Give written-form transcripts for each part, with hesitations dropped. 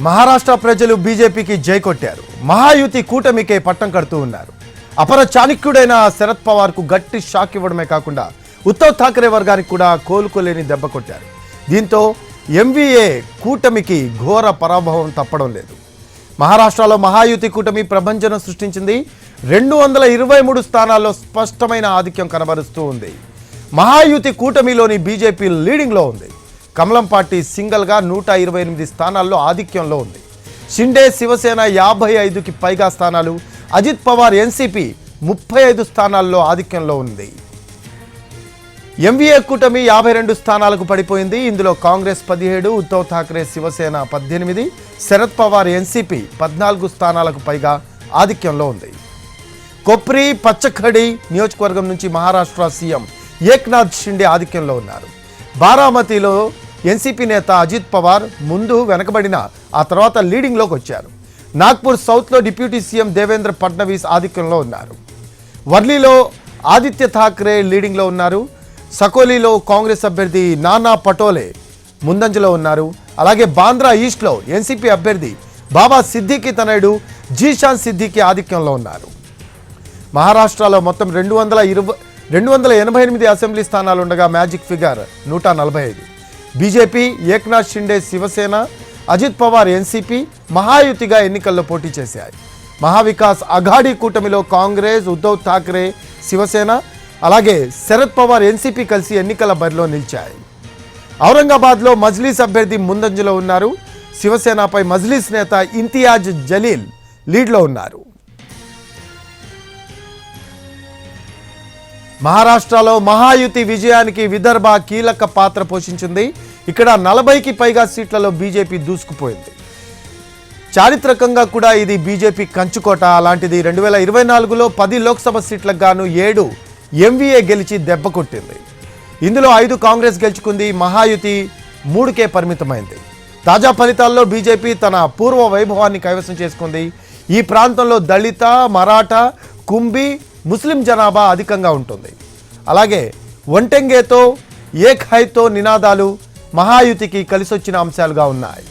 మహారాష్ట్ర ప్రజలు బీజేపీకి జై కొట్టారు. మహాయుతి కూటమికే పట్టం కడుతూ ఉన్నారు. అపర చాణక్యుడైన శరద్ పవార్ కు గట్టి షాక్ ఇవ్వడమే కాకుండా ఉద్ధవ్ ఠాక్రే వర్గానికి కూడా కోలుకోలేని దెబ్బ కొట్టారు. దీంతో ఎంవీఏ కూటమికి ఘోర పరాభవం తప్పడం లేదు. మహారాష్ట్రలో మహాయుతి కూటమి ప్రభంజనం సృష్టించింది. 223 స్థానాల్లో స్పష్టమైన ఆధిక్యం కనబరుస్తూ ఉంది. మహాయుతి కూటమిలోని బీజేపీ లీడింగ్లో ఉంది. కమలం పార్టీ సింగిల్గా 128 స్థానాల్లో ఆధిక్యంలో ఉంది. షిండే శివసేన 55కి పైగా స్థానాలు, అజిత్ పవార్ ఎన్సీపీ 35 స్థానాల్లో ఆధిక్యంలో ఉంది. ఎంవీఏ కూటమి 52 స్థానాలకు పడిపోయింది. ఇందులో కాంగ్రెస్ 17, ఉద్ధవ్ ఠాక్రే శివసేన 18, శరద్ పవార్ ఎన్సీపీ 14 స్థానాలకు పైగా ఆధిక్యంలో ఉంది. కొప్రి పచ్చఖడి నియోజకవర్గం నుంచి మహారాష్ట్ర సీఎం ఏక్నాథ్ షిండే ఆధిక్యంలో ఉన్నారు. బారామతిలో ఎన్సీపీ నేత అజిత్ పవార్ ముందు వెనకబడిన ఆ తర్వాత లీడింగ్లోకి వచ్చారు. నాగ్పూర్ సౌత్లో డిప్యూటీ సీఎం దేవేంద్ర ఫడ్నవీస్ ఆధిక్యంలో ఉన్నారు. వర్లీలో ఆదిత్య ఠాక్రే లీడింగ్లో ఉన్నారు. సకోలీలో కాంగ్రెస్ అభ్యర్థి నానా పటోలే ముందంజలో ఉన్నారు. అలాగే బాంద్రా ఈస్ట్లో ఎన్సీపీ అభ్యర్థి బాబా సిద్దికి తనయుడు జీషాన్ సిద్దికి ఆధిక్యంలో ఉన్నారు. మహారాష్ట్రలో మొత్తం 288 అసెంబ్లీ స్థానాలు ఉండగా magic figure 145. BJP, Eknath Shinde Shiv Sena, Ajit Pawar NCP మహాయుతిగా ఎన్నికల్లో పోటీ చేశాయి. మహావికాస్ అఘాడీ కూటమిలో కాంగ్రెస్, ఉద్ధవ్ ఠాక్రే శివసేన, అలాగే శరద్ పవార్ ఎన్సీపీ కలిసి ఎన్నికల బరిలో నిలిచాయి. ఔరంగాబాద్లో మజ్లీస్ అభ్యర్థి ముందంజలో ఉన్నారు. శివసేనపై మజ్లీస్ నేత ఇంతియాజ్ జలీల్ లీడ్లో ఉన్నారు. మహారాష్ట్రలో మహాయుతి విజయానికి విదర్భ కీలక పాత్ర పోషించింది. ఇక్కడ 40కి పైగా సీట్లలో బీజేపీ దూసుకుపోయింది. చారిత్రకంగా కూడా ఇది బీజేపీ కంచుకోట. అలాంటిది 2024లో 10 లోక్సభ సీట్లకు గాను 7 ఎంవీఏ గెలిచి దెబ్బ కొట్టింది. ఇందులో 5 కాంగ్రెస్ గెలుచుకుంది. మహాయుతి 3కే పరిమితమైంది. తాజా ఫలితాల్లో బీజేపీ తన పూర్వ వైభవాన్ని కైవసం చేసుకుంది. ఈ ప్రాంతంలో దళిత, మరాఠా, కుంభి, ముస్లిం జనాభా అధికంగా ఉంటుంది. అలాగే ఒంటెంగేతో, ఏక్ హైతో నినాదాలు మహాయుతికి కలిసొచ్చిన అంశాలుగా ఉన్నాయి.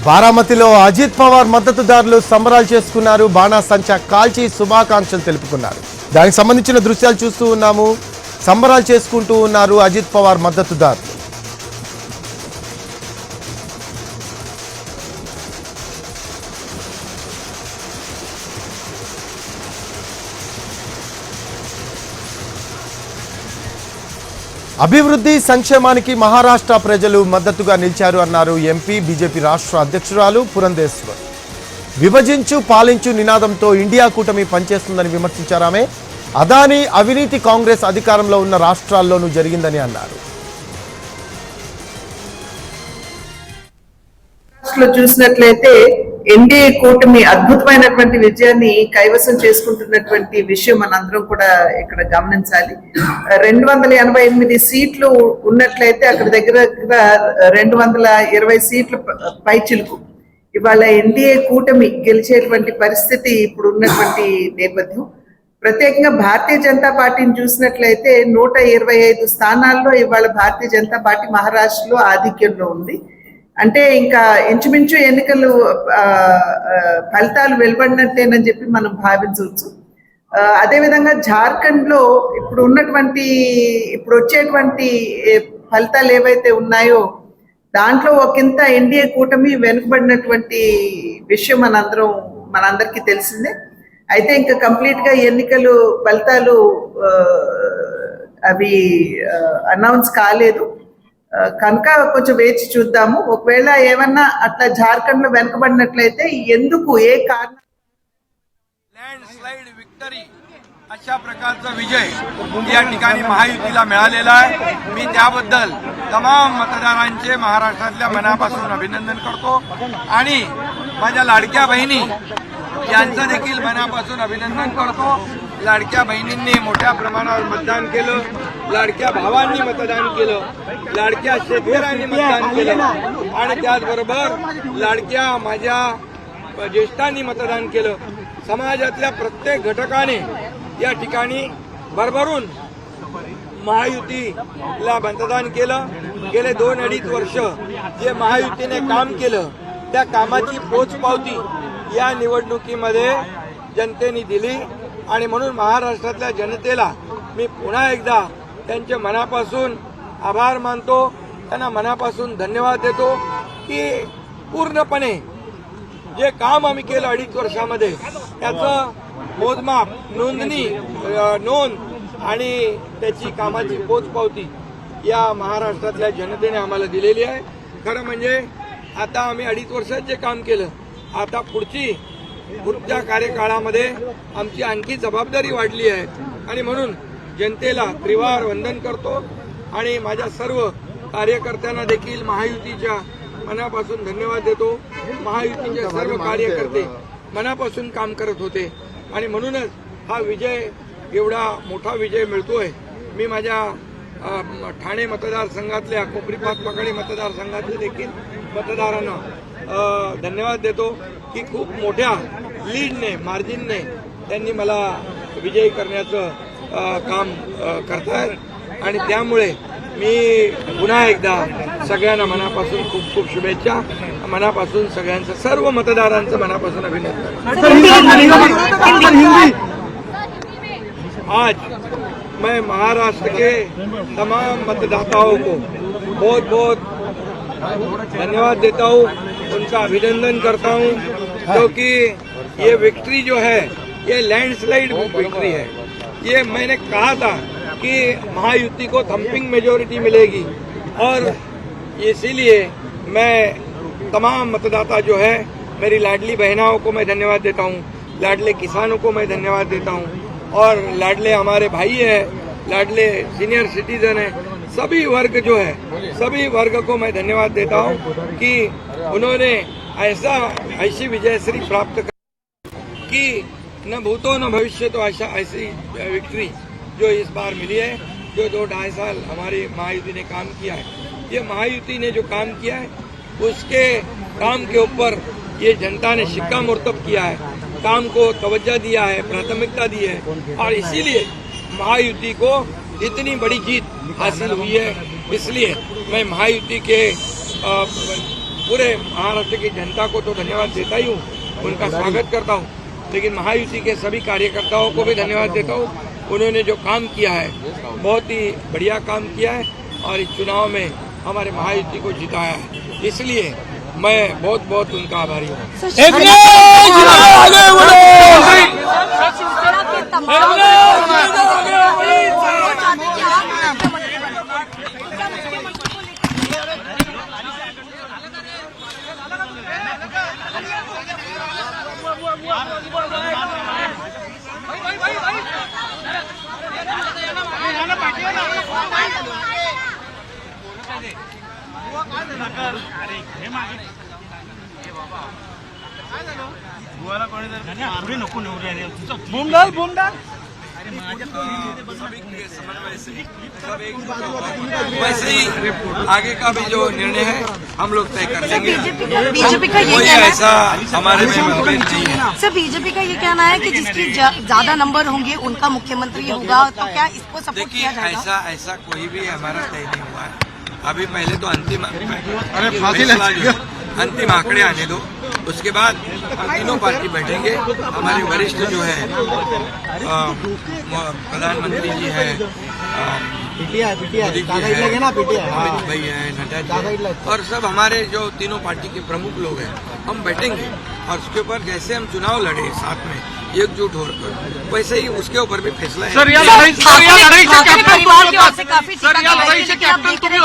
బారామతిలో అజిత్ పవార్ మద్దతుదారులు సంబరాలు చేసుకున్నారు. బాణాసంచా కాల్చి శుభాకాంక్షలు తెలుపుకున్నారు. దానికి సంబంధించిన దృశ్యాలు చూస్తూ ఉన్నాము. సంబరాలు చేసుకుంటూ ఉన్నారు అజిత్ పవార్ మద్దతుదారులు. అభివృద్ధి సంక్షేమానికి మహారాష్ట్ర ప్రజలు మద్దతుగా నిలిచారు అన్నారు ఎంపీ, బీజేపీ రాష్ట్ర అధ్యక్షురాలు పురంధేశ్వర్. విభజించు పాలించు నినాదంతో ఇండియా కూటమి పనిచేస్తుందని విమర్శించారు ఆమె. అదానీ అవినీతి కాంగ్రెస్ అధికారంలో ఉన్న రాష్ట్రాల్లోనూ జరిగిందని అన్నారు. చూసినట్లయితే ఎన్డీఏ కూటమి అద్భుతమైనటువంటి విజయాన్ని కైవసం చేసుకుంటున్నటువంటి విషయం మనందరం కూడా ఇక్కడ గమనించాలి. 288 సీట్లు ఉన్నట్లయితే అక్కడ దగ్గర 220 సీట్ల పైచిలుకు ఇవాళ ఎన్డీఏ కూటమి గెలిచేటువంటి పరిస్థితి ఇప్పుడు ఉన్నటువంటి నేపథ్యం. ప్రత్యేకంగా భారతీయ జనతా పార్టీని చూసినట్లయితే 125 స్థానాల్లో ఇవాళ భారతీయ జనతా పార్టీ మహారాష్ట్రలో ఆధిక్యంలో ఉంది. అంటే ఇంకా ఇంచుమించు ఎన్నికలు ఫలితాలు వెలువడినట్టేనని చెప్పి మనం భావించవచ్చు. అదేవిధంగా జార్ఖండ్ లో ఇప్పుడు వచ్చేటువంటి ఫలితాలు ఏవైతే ఉన్నాయో దాంట్లో ఒకంత ఎన్డీఏ కూటమి వెనుకబడినటువంటి విషయం మనందరికీ తెలిసిందే. అయితే ఇంకా కంప్లీట్ గా ఎన్నికలు ఫలితాలు అవి అనౌన్స్ కాలేదు కనుక కొంచెం వేచి చూద్దాము. ఒకవేళ ఏమన్నా అట్లా జార్ఖండ్ లో వెనుకబడినట్లయితే ఎందుకు, ఏ కారణం ల్యాండ్ స్లైడ్ విక్టరీ अशा प्रकारचा विजय या ठिकाणी महायुतीला मिळालेला आहे. मी त्याबद्दल तमाम मतदारांचे महाराष्ट्रातल्या मनापासून अभिनंदन करतो आणि माझ्या लाडक्या बहिणी यांचं देखील मनापासून अभिनंदन करतो. लाडक्या बहिणींनी मोठ्या प्रमाणावर मतदान केलं, लाडक्या भावांनी मतदान केलं, लाडक्या शेतकऱ्यांनी मतदान केलं आणि त्याचबरोबर लाडक्या माझ्या ज्येष्ठांनी मतदान केलं. समाजातल्या प्रत्येक घटकाने या ठिकाणी भरभरून महायुतीला मतदान केलं. गेले 2-2.5 वर्ष जे महायुतीने काम केलं त्या कामाची पोचपावती या निवडणुकीमध्ये जनतेने दिली आणि म्हणून महाराष्ट्रातल्या जनतेला मी पुन्हा एकदा त्यांचे मनापासून आभार मानतो, त्यांना मनापासून धन्यवाद देतो की पूर्णपणे जे काम आम्ही केलं 2.5 वर्षामध्ये त्याचं मोजमाप, नोंद आणि त्याची कामाची पोचपावती या महाराष्ट्रातल्या जनतेने आम्हाला दिलेली आहे. खरं म्हणजे आता आम्ही 2.5 वर्षात जे काम केलं, आता पुढच्या कार्यकाळामध्ये आमची आणखी जबाबदारी वाढली आहे आणि म्हणून जनतेला त्रिवार वंदन करतो आणि माझ्या सर्व कार्यकर्त्यांना देखील महायुतीच्या मनापासून धन्यवाद देतो. महायुतीचे सर्व कार्यकर्ते मनापासून काम करत होते आणि म्हणूनच हा विजय, एवढा मोठा विजय मिळतोय. मी माझ्या ठाणे मतदारसंघातल्या कोपरी पाचपकाडी मतदारसंघातल्या देखील मतदारांना धन्यवाद देतो की खूप मोठ्या लीडने, मार्जिनने त्यांनी मला विजयी करण्याचं काम करतायत आणि त्यामुळे मी पुन्हा एकदा सगळ्यांना मनापासून खूप खूप शुभेच्छा, मनापासून सगळ्यांचं, सर्व मतदारांचं मनापासून अभिनंदन. आज मैं महाराष्ट्र के तमाम मतदाताओं को बहुत बहुत धन्यवाद देता हूँ, उनका अभिनंदन करता हूँ क्योंकि ये विक्ट्री जो है ये लैंडस्लाइड विक्ट्री है. ये मैंने कहा था कि महायुति को थम्पिंग मेजोरिटी मिलेगी और इसीलिए मैं तमाम मतदाता जो है, मेरी लाडली बहनाओं को मैं धन्यवाद देता हूँ, लाडले किसानों को मैं धन्यवाद देता हूँ और लाडले हमारे भाई हैं, लाडले सीनियर सिटीजन हैं, सभी वर्ग जो है, सभी वर्ग को मैं धन्यवाद देता हूँ कि उन्होंने ऐसी विजयश्री प्राप्त कर कि न भूतो न भविष्य तो ऐसी विक्ट्री जो इस बार मिली है, जो 2-2.5 साल हमारी महायुति ने काम किया है. ये महायुति ने जो काम किया है उसके काम के ऊपर ये जनता ने शिक्कामोर्तब किया है, काम को तवज्जो दिया है, प्राथमिकता दी है और इसीलिए महायुति को इतनी बड़ी जीत हासिल हुई है. इसलिए मैं महायुति के पूरे महाराष्ट्र की जनता को तो धन्यवाद देता ही हूँ, उनका स्वागत करता हूँ, लेकिन महायुति के सभी कार्यकर्ताओं को भी धन्यवाद देता हूँ. उन्होंने जो काम किया है बहुत ही बढ़िया काम किया है और इस चुनाव में हमारे महायुति को जिताया है, इसलिए मैं बहुत बहुत उनका आभारी हूँ. वैसे ही आगे का भी जो निर्णय है हम लोग तय कर लेंगे. बीजेपी का ये कोई कहना ऐसा हमारे में मतभेद नहीं है. सर, बीजेपी का ये कहना है कि जिसकी ज्यादा नंबर होंगे उनका मुख्यमंत्री होगा, तो क्या इसको सपोर्ट देखिए किया जाएगा? ऐसा कोई भी हमारा तय नहीं हुआ है. अभी पहले तो अंतिम आंकड़े आने दो, उसके बाद हम तीनों पार्टी बैठेंगे. हमारे वरिष्ठ जो है प्रधानमंत्री जी है, मोदी जी है, अमित भाई है, नड्डा जी है और सब हमारे जो तीनों पार्टी के प्रमुख लोग हैं, हम बैठेंगे और उसके ऊपर जैसे हम चुनाव लड़े साथ में एकजुट होकर, वैसे ही उसके ऊपर भी फैसला है.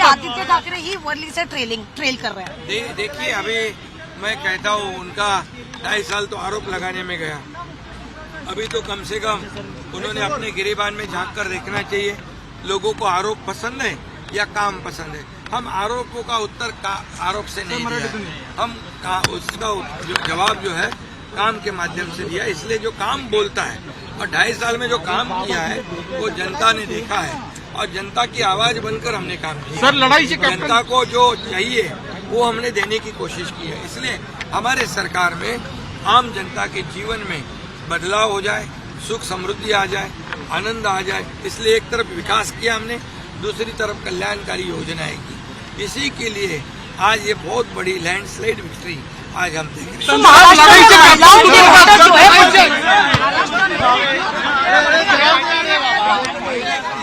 आदित्य ठाकरे ही वर्ली से ट्रेल कर रहे हैं. देखिए अभी मैं कहता हूँ उनका 2.5 साल तो आरोप लगाने में गया. अभी तो कम से कम उन्होंने अपने गिरेबान में झांक कर देखना चाहिए। लोगों को आरोप पसंद है या काम पसंद है। हम आरोपों का उत्तर आरोप से नहीं दिया, हम उसका जवाब जो है काम के माध्यम से दिया। इसलिए जो काम बोलता है और 2.5 साल में जो काम किया है वो जनता ने देखा है और जनता की आवाज बनकर हमने काम किया। सर लड़ाई से जनता को जो चाहिए वो हमने देने की कोशिश की है। इसलिए हमारे सरकार में आम जनता के जीवन में बदलाव हो जाए, सुख समृद्धि आ जाए, आनंद आ जाए। इसलिए एक तरफ विकास किया हमने, दूसरी तरफ कल्याणकारी योजनाएं की। इसी के लिए आज ये बहुत बड़ी लैंडस्लाइड विक्ट्री आज हम देख रहे हैं।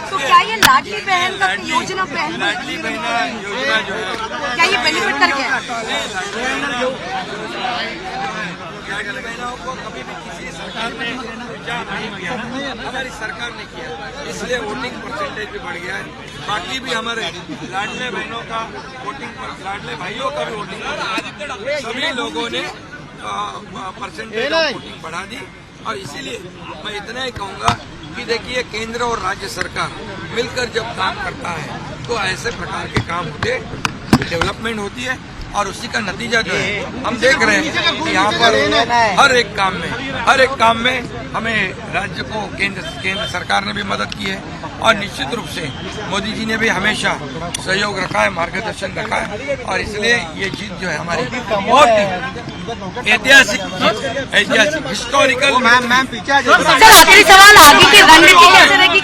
तो क्या ये लाडली बहन का योजना लाडली बहन योजना जो है क्या ये बेनिफिट करके लाडली बहनों को कभी भी किसी सरकार ने विचार नहीं किया, हमारी सरकार ने किया। इसलिए वोटिंग परसेंटेज भी बढ़ गया है। बाकी भी हमारे लाडले बहनों का वोटिंग, लाडले भाइयों का भी वोटिंग, सभी लोगों ने परसेंटेज ऑफ वोटिंग बढ़ा दी। और इसीलिए मैं इतना ही कहूँगा कि देखिए केंद्र और राज्य सरकार मिलकर जब काम करता है तो ऐसे प्रकार के काम होते, डेवलपमेंट होती है और उसी का नतीजा जो है हम देख रहे हैं कि यहाँ पर हर एक काम में हमें राज्य को केंद्र सरकार ने भी मदद की है और निश्चित रूप से मोदी जी ने भी हमेशा सहयोग रखा है, मार्गदर्शन रखा है। और इसलिए ये जीत जो है हमारी बहुत ऐतिहासिक हिस्टोरिकल। सर आखिरी सवाल, आगे की रणनीति कैसे रहेगी?